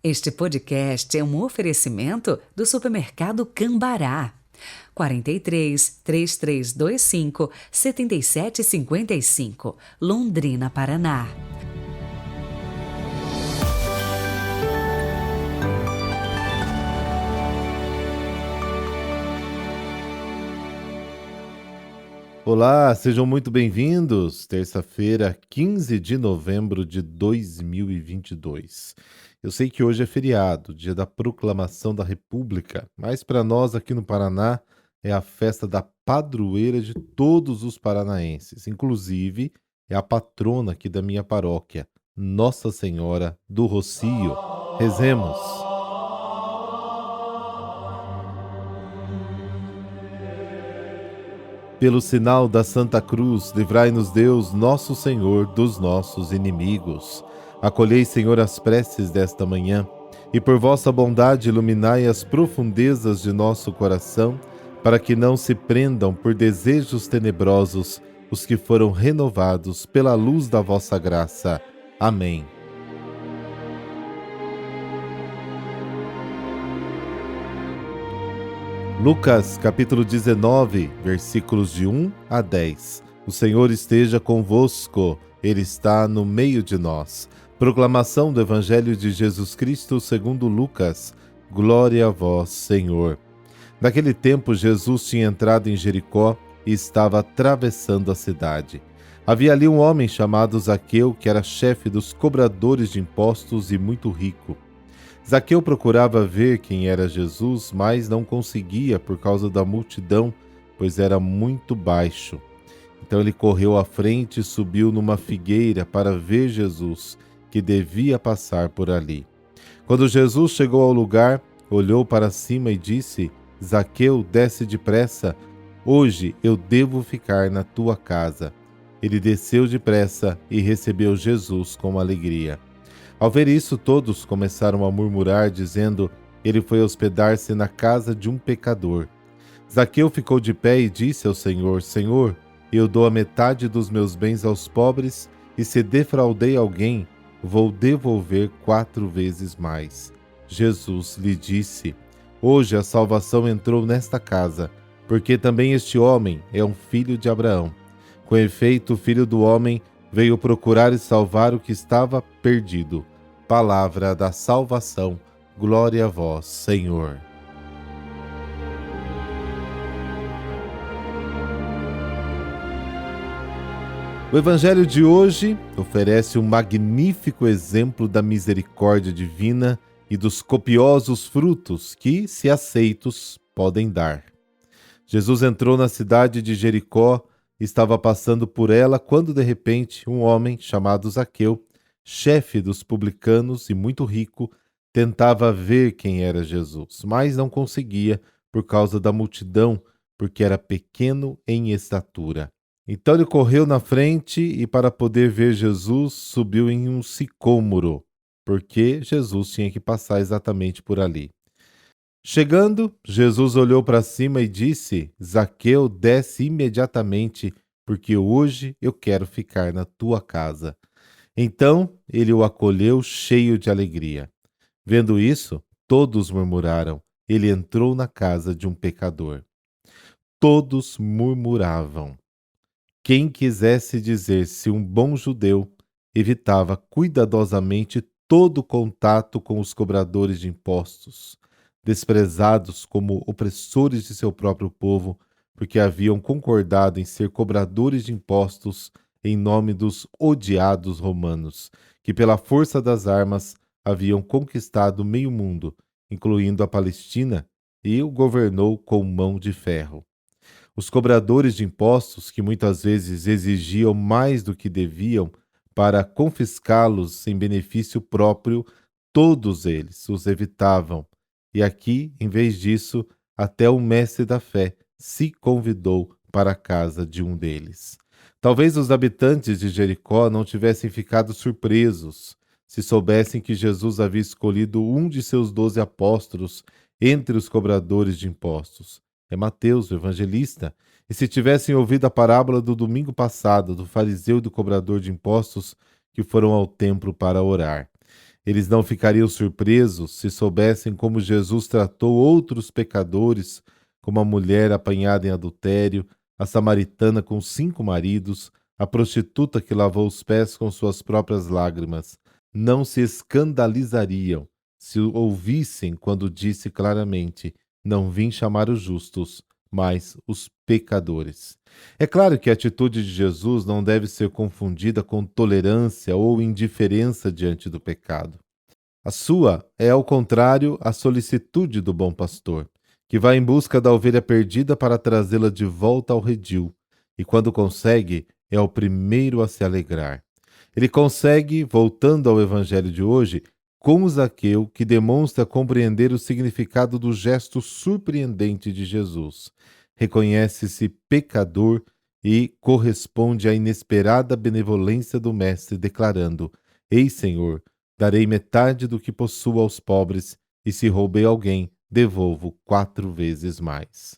Este podcast é um oferecimento do supermercado Cambará. 43 3325 7755, Londrina, Paraná. Olá, sejam muito bem-vindos. Terça-feira, 15 de novembro de 2022. Eu sei que hoje é feriado, dia da proclamação da República, mas para nós aqui no Paraná é a festa da padroeira de todos os paranaenses. Inclusive, é a patrona aqui da minha paróquia, Nossa Senhora do Rocio. Rezemos. Pelo sinal da Santa Cruz, livrai-nos Deus, nosso Senhor, dos nossos inimigos. Acolhei, Senhor, as preces desta manhã, e por vossa bondade iluminai as profundezas de nosso coração, para que não se prendam por desejos tenebrosos os que foram renovados pela luz da vossa graça. Amém. Lucas, capítulo 19, versículos de 1 a 10. O Senhor esteja convosco, Ele está no meio de nós. Proclamação do Evangelho de Jesus Cristo segundo Lucas. Glória a vós, Senhor. Naquele tempo, Jesus tinha entrado em Jericó e estava atravessando a cidade. Havia ali um homem chamado Zaqueu, que era chefe dos cobradores de impostos e muito rico. Zaqueu procurava ver quem era Jesus, mas não conseguia por causa da multidão, pois era muito baixo. Então ele correu à frente e subiu numa figueira para ver Jesus, que devia passar por ali. Quando Jesus chegou ao lugar, olhou para cima e disse: Zaqueu, desce depressa, hoje eu devo ficar na tua casa. Ele desceu depressa e recebeu Jesus com alegria. Ao ver isso, todos começaram a murmurar, dizendo: ele foi hospedar-se na casa de um pecador. Zaqueu ficou de pé e disse ao Senhor: Senhor, eu dou a metade dos meus bens aos pobres, e se defraudei alguém, vou devolver 4 vezes mais. Jesus lhe disse: hoje a salvação entrou nesta casa, porque também este homem é um filho de Abraão. Com efeito, o Filho do Homem veio procurar e salvar o que estava perdido. Palavra da salvação. Glória a vós, Senhor. O Evangelho de hoje oferece um magnífico exemplo da misericórdia divina e dos copiosos frutos que, se aceitos, podem dar. Jesus entrou na cidade de Jericó, estava passando por ela quando de repente um homem chamado Zaqueu, chefe dos publicanos e muito rico, tentava ver quem era Jesus, mas não conseguia por causa da multidão, porque era pequeno em estatura. Então ele correu na frente e, para poder ver Jesus, subiu em um sicômoro, porque Jesus tinha que passar exatamente por ali. Chegando, Jesus olhou para cima e disse: Zaqueu, desce imediatamente, porque hoje eu quero ficar na tua casa. Então ele o acolheu cheio de alegria. Vendo isso, todos murmuraram: ele entrou na casa de um pecador. Todos murmuravam. Quem quisesse dizer-se um bom judeu, evitava cuidadosamente todo contato com os cobradores de impostos, desprezados como opressores de seu próprio povo, porque haviam concordado em ser cobradores de impostos em nome dos odiados romanos, que pela força das armas haviam conquistado meio mundo, incluindo a Palestina, e o governou com mão de ferro. Os cobradores de impostos, que muitas vezes exigiam mais do que deviam para confiscá-los em benefício próprio, todos eles os evitavam. E aqui, em vez disso, até o mestre da fé se convidou para a casa de um deles. Talvez os habitantes de Jericó não tivessem ficado surpresos se soubessem que Jesus havia escolhido um de seus 12 apóstolos entre os cobradores de impostos. É Mateus, o evangelista. E se tivessem ouvido a parábola do domingo passado, do fariseu e do cobrador de impostos que foram ao templo para orar. Eles não ficariam surpresos se soubessem como Jesus tratou outros pecadores, como a mulher apanhada em adultério, a samaritana com 5 maridos, a prostituta que lavou os pés com suas próprias lágrimas. Não se escandalizariam se o ouvissem quando disse claramente: não vim chamar os justos, mas os pecadores. É claro que a atitude de Jesus não deve ser confundida com tolerância ou indiferença diante do pecado. A sua é, ao contrário, a solicitude do bom pastor, que vai em busca da ovelha perdida para trazê-la de volta ao redil, e quando consegue, é o primeiro a se alegrar. Ele consegue, voltando ao evangelho de hoje, com Zaqueu, que demonstra compreender o significado do gesto surpreendente de Jesus. Reconhece-se pecador e corresponde à inesperada benevolência do Mestre, declarando: Ei, Senhor, darei metade do que possuo aos pobres, e se roubei alguém, devolvo 4 vezes mais.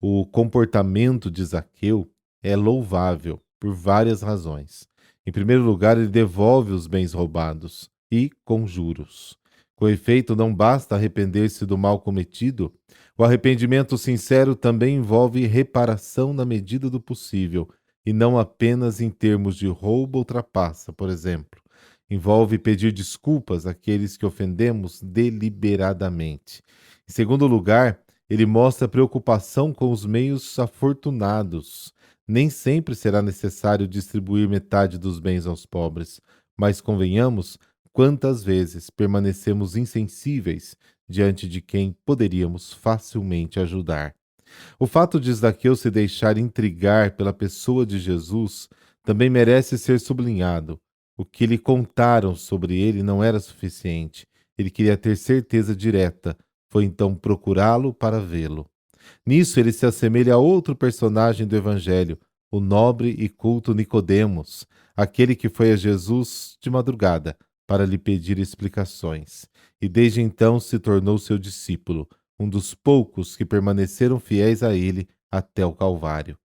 O comportamento de Zaqueu é louvável por várias razões. Em primeiro lugar, ele devolve os bens roubados, e com juros. Com efeito, não basta arrepender-se do mal cometido, o arrependimento sincero também envolve reparação na medida do possível, e não apenas em termos de roubo ou trapaça, por exemplo. Envolve pedir desculpas àqueles que ofendemos deliberadamente. Em segundo lugar, ele mostra preocupação com os meios afortunados. Nem sempre será necessário distribuir metade dos bens aos pobres, mas convenhamos, quantas vezes permanecemos insensíveis diante de quem poderíamos facilmente ajudar. O fato de Zaqueu se deixar intrigar pela pessoa de Jesus também merece ser sublinhado. O que lhe contaram sobre ele não era suficiente. Ele queria ter certeza direta. Foi então procurá-lo para vê-lo. Nisso ele se assemelha a outro personagem do Evangelho, o nobre e culto Nicodemos, aquele que foi a Jesus de madrugada para lhe pedir explicações, e desde então se tornou seu discípulo, um dos poucos que permaneceram fiéis a ele até o Calvário.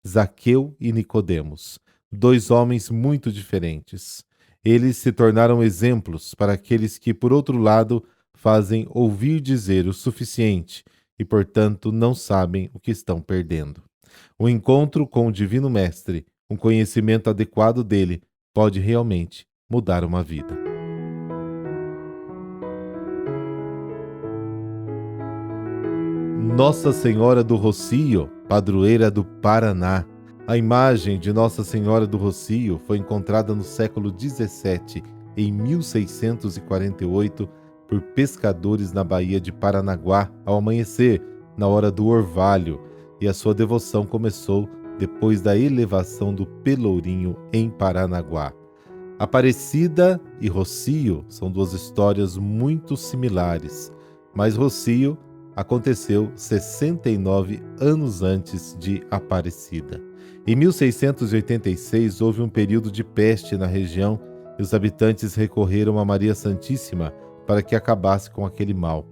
Zaqueu e Nicodemos, 2 homens muito diferentes. Eles se tornaram exemplos para aqueles que, por outro lado, fazem ouvir dizer o suficiente e, portanto, não sabem o que estão perdendo. O encontro com o Divino Mestre, um conhecimento adequado dele, pode realmente mudar uma vida. Nossa Senhora do Rocio, padroeira do Paraná. A imagem de Nossa Senhora do Rocio foi encontrada no século XVII, em 1648, por pescadores na Baía de Paranaguá, ao amanhecer, na hora do orvalho, e a sua devoção começou depois da elevação do Pelourinho em Paranaguá. Aparecida e Rocio são 2 histórias muito similares, mas Rocio aconteceu 69 anos antes de Aparecida. Em 1686 houve um período de peste na região e os habitantes recorreram a Maria Santíssima para que acabasse com aquele mal.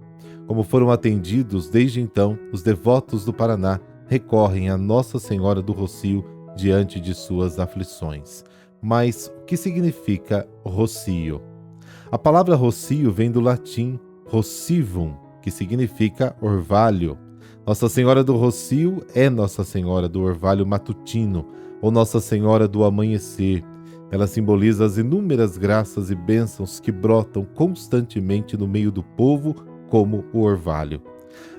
Como foram atendidos desde então, os devotos do Paraná recorrem a Nossa Senhora do Rocio diante de suas aflições. Mas o que significa rocio? A palavra rocio vem do latim rocivum, que significa orvalho. Nossa Senhora do Rocio é Nossa Senhora do Orvalho Matutino, ou Nossa Senhora do Amanhecer. Ela simboliza as inúmeras graças e bênçãos que brotam constantemente no meio do povo, como o orvalho.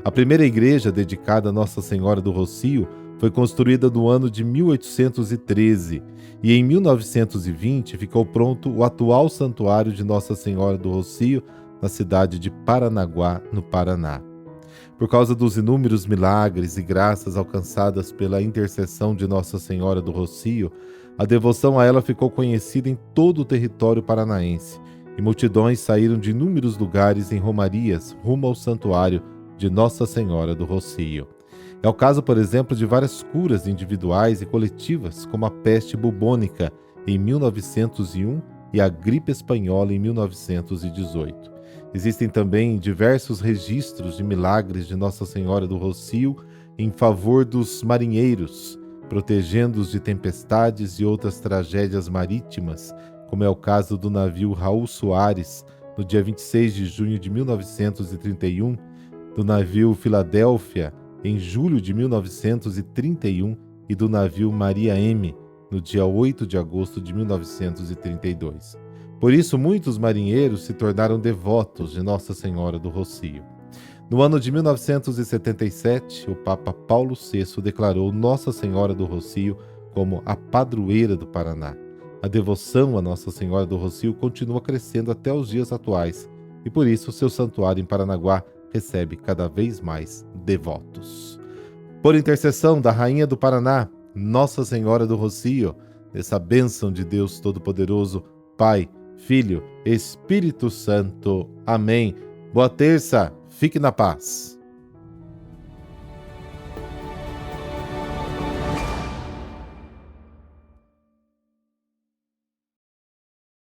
A primeira igreja dedicada a Nossa Senhora do Rocio foi construída no ano de 1813 e em 1920 ficou pronto o atual santuário de Nossa Senhora do Rocio na cidade de Paranaguá, no Paraná. Por causa dos inúmeros milagres e graças alcançadas pela intercessão de Nossa Senhora do Rocio, a devoção a ela ficou conhecida em todo o território paranaense, e multidões saíram de inúmeros lugares em romarias rumo ao santuário de Nossa Senhora do Rocio. É o caso, por exemplo, de várias curas individuais e coletivas, como a peste bubônica em 1901 e a gripe espanhola em 1918. Existem também diversos registros de milagres de Nossa Senhora do Rocio em favor dos marinheiros, protegendo-os de tempestades e outras tragédias marítimas, como é o caso do navio Raul Soares, no dia 26 de junho de 1931, do navio Filadélfia, em julho de 1931, e do navio Maria M., no dia 8 de agosto de 1932. Por isso, muitos marinheiros se tornaram devotos de Nossa Senhora do Rocio. No ano de 1977, o Papa Paulo VI declarou Nossa Senhora do Rocio como a padroeira do Paraná. A devoção a Nossa Senhora do Rocio continua crescendo até os dias atuais e, por isso, seu santuário em Paranaguá recebe cada vez mais devotos. Por intercessão da Rainha do Paraná, Nossa Senhora do Rocio, essa bênção de Deus Todo-Poderoso, Pai, Filho, Espírito Santo. Amém. Boa terça, fique na paz.